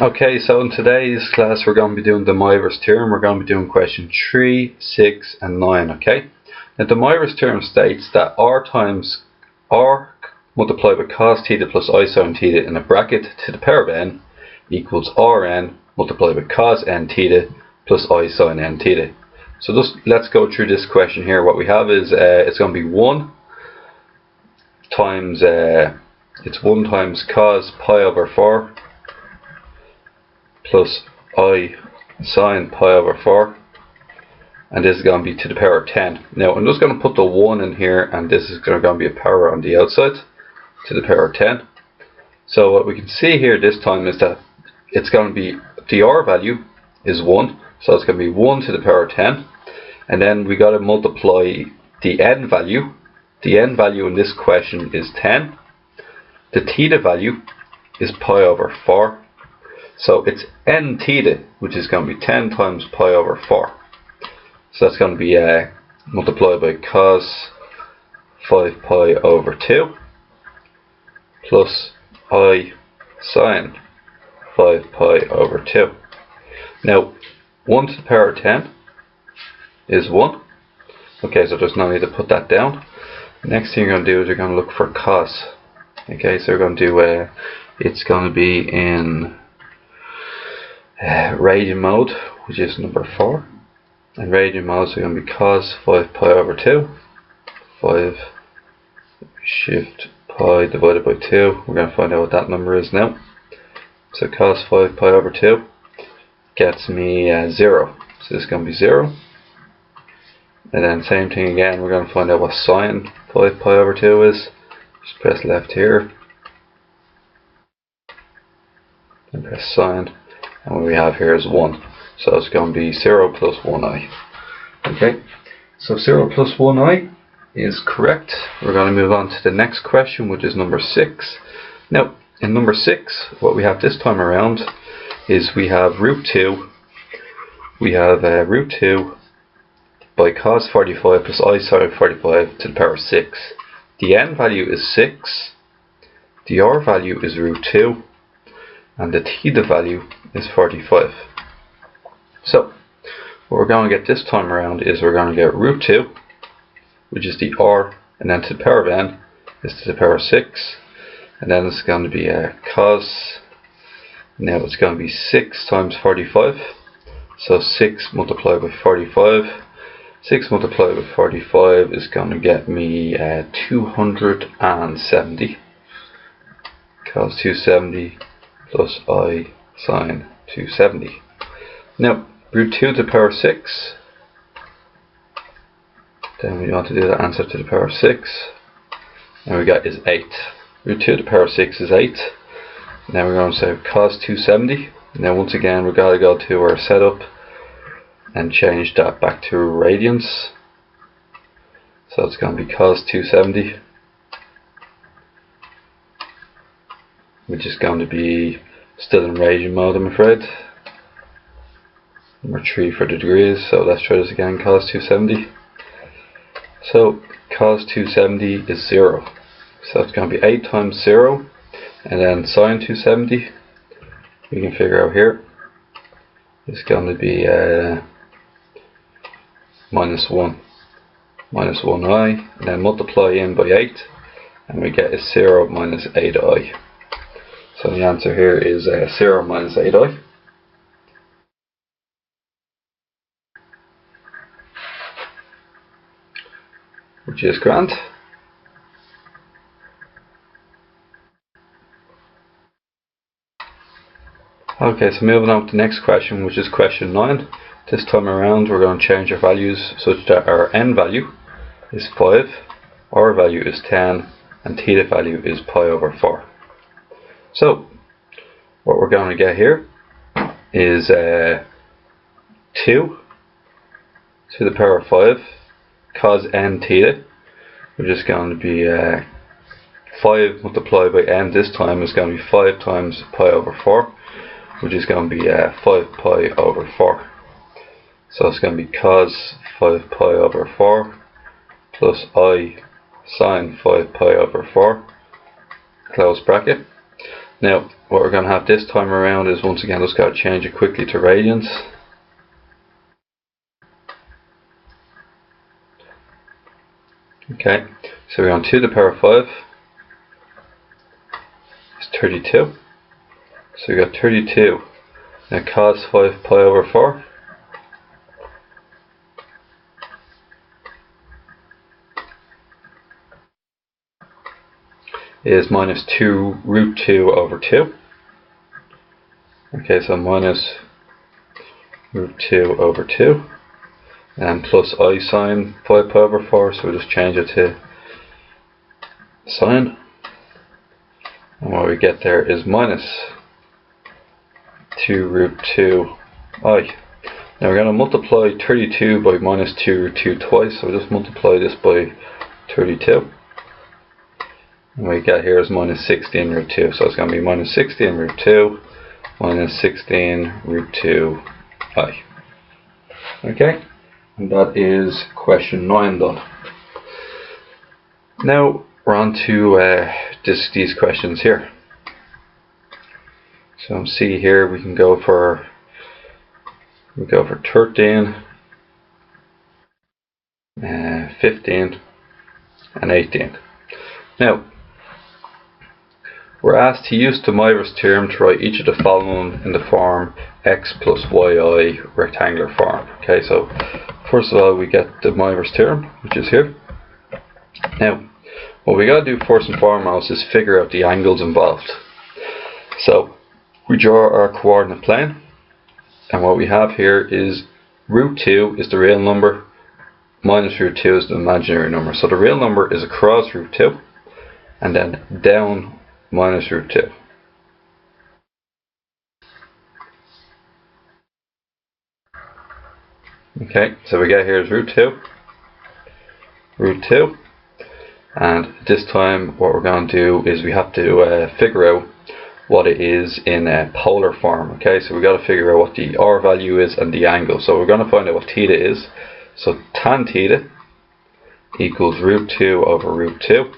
Okay, so in today's class we're going to be doing the Myers theorem. We're going to be doing question 3, 6 and 9, okay? Now the Myers theorem states that r multiplied by cos theta plus I sin theta in a bracket to the power of n equals rn multiplied by cos n theta plus I sin n theta. So just let's go through this question here. What we have is it's going to be 1 times it's 1 times cos pi over 4 plus I sin pi over 4, and this is going to be to the power of 10. Now I'm just going to put the 1 in here, and this is going to be a power on the outside to the power of 10. So what we can see here this time is that it's going to be, the r value is 1, so it's going to be 1 to the power of 10, and then we got to multiply the n value. The n value in this question is 10. The theta value is pi over 4. So it's n theta, which is going to be 10 times pi over 4. So that's going to be multiplied by cos 5 pi over 2 plus I sin 5 pi over 2. Now 1 to the power of 10 is 1. Okay, so there's no need to put that down. The next thing you're going to do is you're going to look for cos. Okay, so we're going to do it's going to be in radian mode, which is number 4, and radian mode is going to be cos 5 pi over 2, 5 shift pi divided by 2. We're going to find out what that number is now. So cos 5 pi over 2 gets me 0, so this is going to be 0, and then same thing again, we're going to find out what sin 5 pi over 2 is. Just press left here and press sin. And what we have here is 1. So it's going to be 0 plus 1i. Okay, so 0 plus 1i is correct. We're going to move on to the next question, which is number 6. Now, in number 6, what we have this time around is we have root 2. We have root 2 by cos 45 plus I sin 45 to the power of 6. The n value is 6. The r value is root 2. And the theta value is 45. So what we're going to get this time around is we're going to get root 2, which is the r, and then to the power of n is to the power of 6, and then it's going to be cos. Now it's going to be 6 times 45, so 6 multiplied by 45. 6 multiplied by 45 is going to get me 270. Cos 270 plus I sin 270. Now, root 2 to the power of 6. Then we want to do the answer to the power of 6. And we got is 8. Root 2 to the power of 6 is 8. Now we're going to say cos 270. Now once again we've got to go to our setup and change that back to radians. So it's going to be cos 270, which is going to be still in radian mode, I'm afraid. Number 3 for the degrees, so let's try this again. Cos 270. So cos 270 is 0. So it's going to be 8 times 0, and then sin 270, we can figure out here, is going to be minus 1. Minus 1i, and then multiply in by 8, and we get is 0 minus 8i. So the answer here is 0 minus 8i. Which is grand. Okay, so moving on to the next question, which is question 9. This time around we're going to change our values such that our n value is 5, r value is 10, and theta value is pi over 4. So what we're going to get here is 2 to the power of 5 cos n theta, which is going to be 5 multiplied by n this time is going to be 5 times pi over 4, which is going to be 5 pi over 4. So it's going to be cos 5 pi over 4 plus I sin 5 pi over 4, close bracket. Now what we're going to have this time around is, once again, just got to change it quickly to radians. Okay, so we're on 2 to the power of 5 is 32. So we got 32. Now cos 5 pi over 4 is minus 2 root 2 over 2. Okay, so minus root 2 over 2. And plus I sine 5 pi over 4, so we'll just change it to sine. And what we get there is minus 2 root 2 I. Now we're going to multiply 32 by minus 2 root 2 twice, so we'll just multiply this by 32. And we get here is minus 16 root 2, so it's going to be minus 16 root 2 minus 16 root 2 I. Okay, and that is question 9 done. Now we're on to these questions here. So see here, we go for 13, 15 and 18. Now we're asked to use the Myers theorem to write each of the following in the form x plus yi rectangular form. Okay, so first of all we get the Myers theorem, which is here. Now what we got to do first and foremost is figure out the angles involved. So we draw our coordinate plane, and what we have here is root 2 is the real number, minus root 2 is the imaginary number. So the real number is across root 2 and then down minus root 2. Okay, so we get here is root 2, and this time what we're going to do is we have to figure out what it is in a polar form. Okay, so we got to figure out what the r value is and the angle. So we're going to find out what theta is. So tan theta equals root 2 over root 2.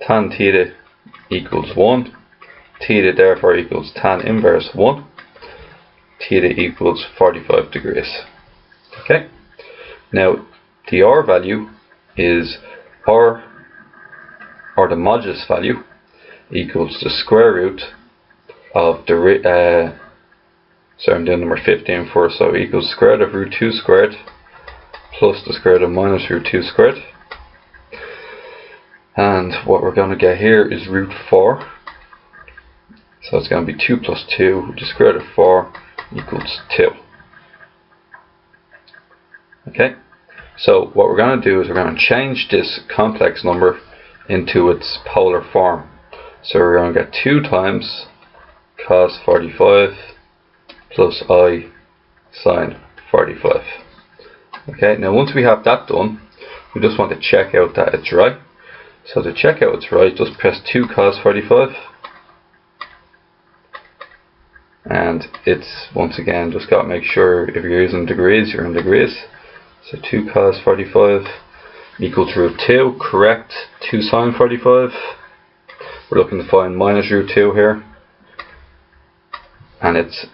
Tan theta equals 1. Theta therefore equals tan inverse 1. Theta equals 45 degrees. Okay, now the r value is r, or the modulus value, equals the square root of the sorry, I'm doing number 15 first, so equals square root of root 2 squared plus the square root of minus root 2 squared. And what we're going to get here is root 4. So it's going to be 2 plus 2, which is square root of 4, equals 2. Okay, so what we're going to do is we're going to change this complex number into its polar form. So we're going to get 2 times cos 45 plus I sine 45. Okay, now once we have that done, we just want to check out that it's right. So to check out it's right, just press 2 cos 45. And it's, once again, just got to make sure if you're using degrees, you're in degrees. So 2 cos 45 equals root 2, correct, 2 sine 45. We're looking to find minus root 2 here. And it's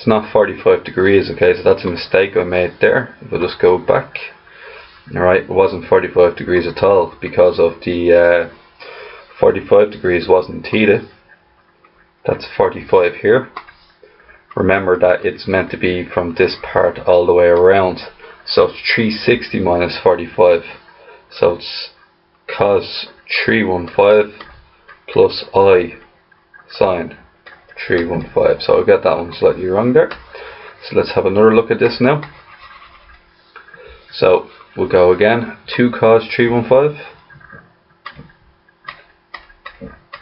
not 45 degrees, okay, so that's a mistake I made there. We'll just go back. Alright, it wasn't 45 degrees at all, because of the 45 degrees wasn't theta. That's 45 here. Remember that it's meant to be from this part all the way around. So it's 360 minus 45. So it's cos 315 plus I sine 315. So I got that one slightly wrong there. So let's have another look at this now. So we'll go again. 2 cos 315.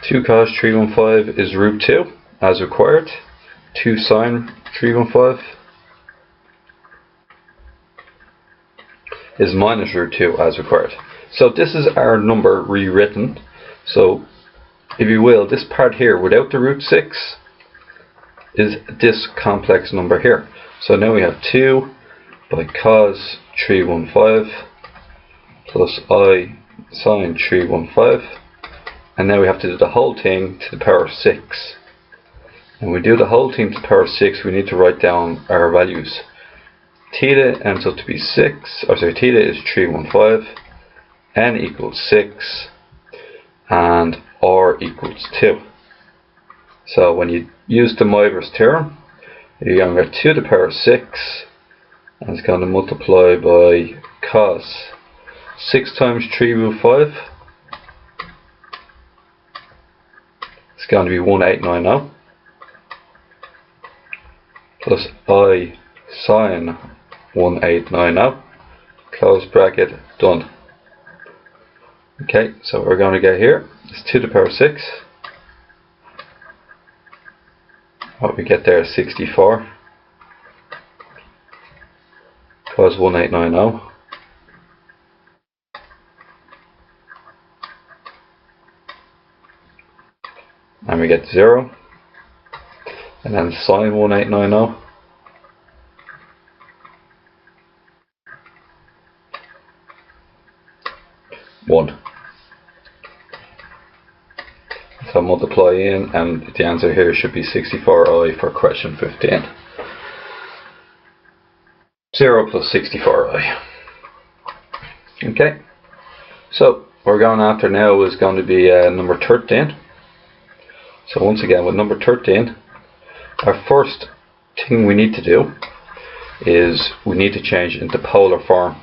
2 cos 315 is root 2 as required. 2 sine 315 is minus root 2 as required. So this is our number rewritten. So if you will, this part here without the root 6 is this complex number here. So now we have 2 by cos 315 plus I sine 315, and now we have to do the whole thing to the power of 6. When we do the whole thing to the power of 6, we need to write down our values. Theta ends up to be 6, or sorry, theta is 315, n equals 6, and r equals 2. So when you use the Myers theorem, you're going to get 2 to the power of 6, and it's going to multiply by cos 6 times 3 root 5. It's going to be 1890 plus I sine 1890, close bracket, done. Okay, so what we're going to get here is 2 to the power of 6. What we get there is 64 cos 1890 and we get 0, and then sine 1890 1. So multiply in, and the answer here should be 64i for question 15. 0 plus 64i. Okay, so what we're going after now is going to be number 13. So once again, with number 13, our first thing we need to do is we need to change into polar form.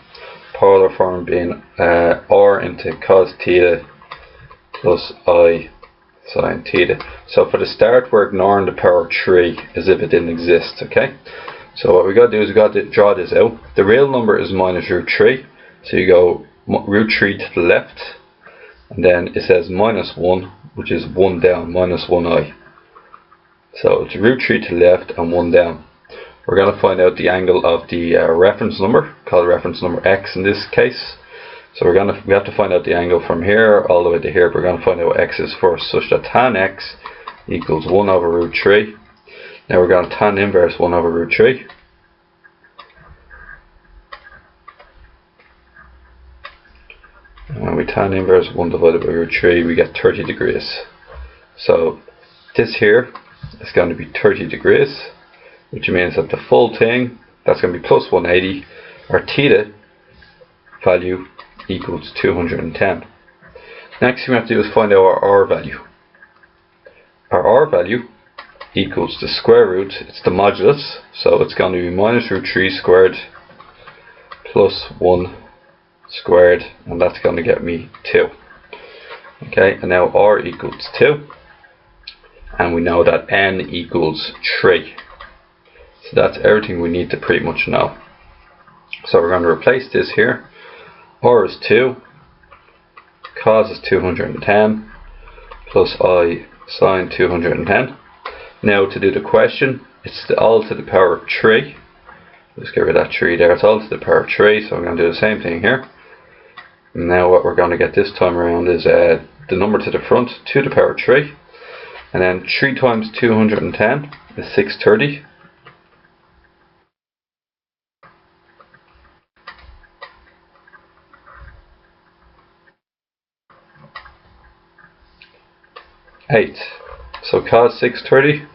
Polar form being r into cos theta plus I sine theta. So for the start, we're ignoring the power of 3 as if it didn't exist. Okay, so what we got to do is we got to draw this out. The real number is minus root 3, so you go root 3 to the left, and then it says minus 1, which is 1 down, minus 1i. So it's root 3 to the left and 1 down. We're going to find out the angle of the reference number, called reference number x in this case. So we have to find out the angle from here all the way to here. But we're going to find out what x is first, such that tan x equals 1 over root 3. Now we're going to tan inverse 1 over root 3. And when we tan inverse 1 divided by root 3, we get 30 degrees. So this here is going to be 30 degrees, which means that the full thing, that's going to be plus 180. Our theta value equals 210. Next thing we have to do is find out our r value. Our r value equals the square root, it's the modulus, so it's going to be minus root 3 squared plus 1 squared, and that's going to get me 2. Okay, and now r equals 2, and we know that n equals 3. So that's everything we need to pretty much know. So we're going to replace this here. R is 2, cos is 210, plus I sine 210. Now to do the question, it's all to the power of 3. Let's get rid of that 3 there. It's all to the power of 3, so I'm going to do the same thing here. And now what we're going to get this time around is the number to the front, 2 to the power of 3. And then 3 times 210 is 630. So cos 630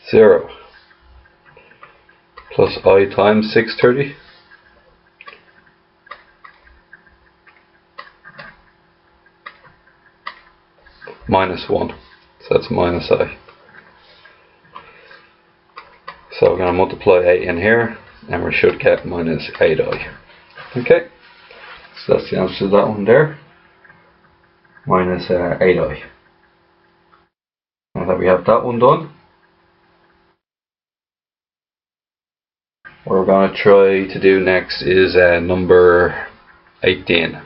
0 plus I times 630 minus 1. So that's minus I. So we're going to multiply 8 in here, and we should get minus 8i. Okay, so that's the answer to that one there, minus 8i. Now that we have that one done, what we're going to try to do next is number 18.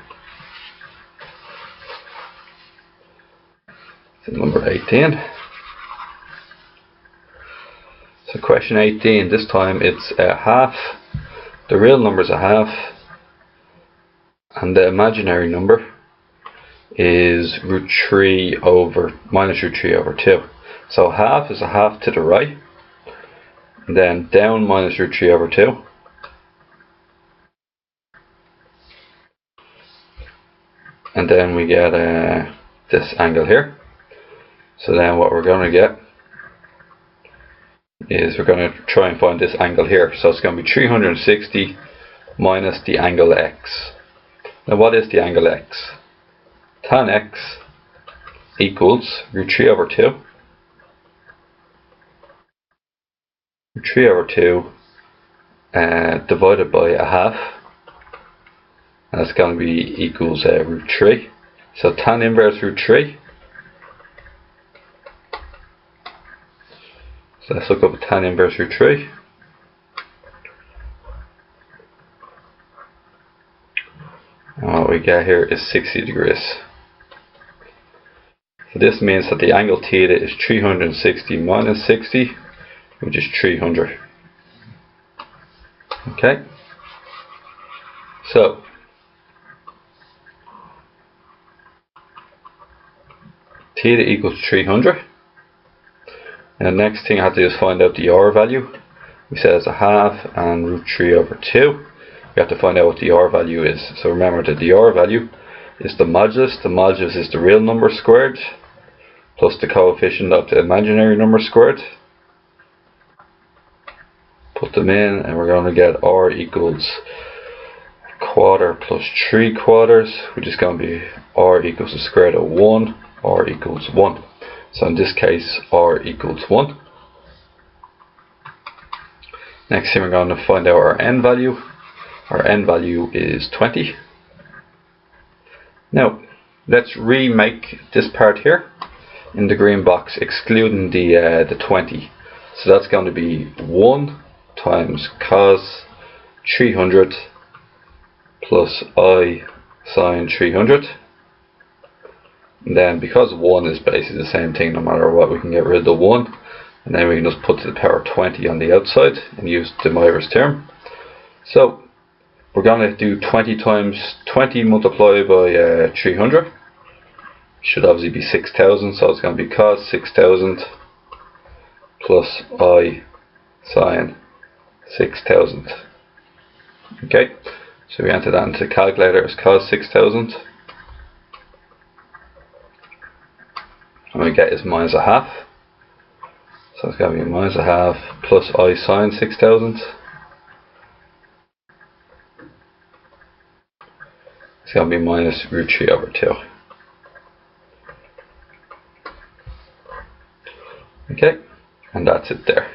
So number 18. So question 18, this time it's a half. The real number is a half, and the imaginary number is root 3 over minus root 3 over 2. So half is a half to the right, and then down minus root 3 over 2, and then we get this angle here. So then what we're going to get is we're going to try and find this angle here. So it's going to be 360 minus the angle x. Now what is the angle x? Tan x equals root 3 over 2. Root 3 over 2 divided by a half. And that's going to be equals root 3. So tan inverse root 3. So let's look up tan inverse root 3. And what we get here is 60 degrees. So this means that the angle theta is 360 minus 60, which is 300. Okay. So theta equals 300. And the next thing I have to do is find out the r value. We said it's a half and root 3 over 2. We have to find out what the r value is. So remember that the r value is the modulus. The modulus is the real number squared plus the coefficient of the imaginary number squared. Put them in and we're going to get r equals quarter plus 3/4, which is going to be r equals the square root of 1, r equals 1. So in this case r equals 1. Next thing we're going to find out our n value. Our n value is 20. Now let's remake this part here in the green box, excluding the 20. So that's going to be 1 times cos 300 plus I sine 300. And then because 1 is basically the same thing no matter what, we can get rid of the 1, and then we can just put to the power 20 on the outside and use de Moivre's theorem. So we're going to do 20 times 20 multiplied by 300. Should obviously be 6,000, so it's going to be cos 6,000 plus I sine 6,000. Okay, so we enter that into the calculator as cos 6,000. And we get is minus a half. So it's going to be minus a half plus I sine 6,000. It's going to be minus root 3 over 2. Okay, and that's it there.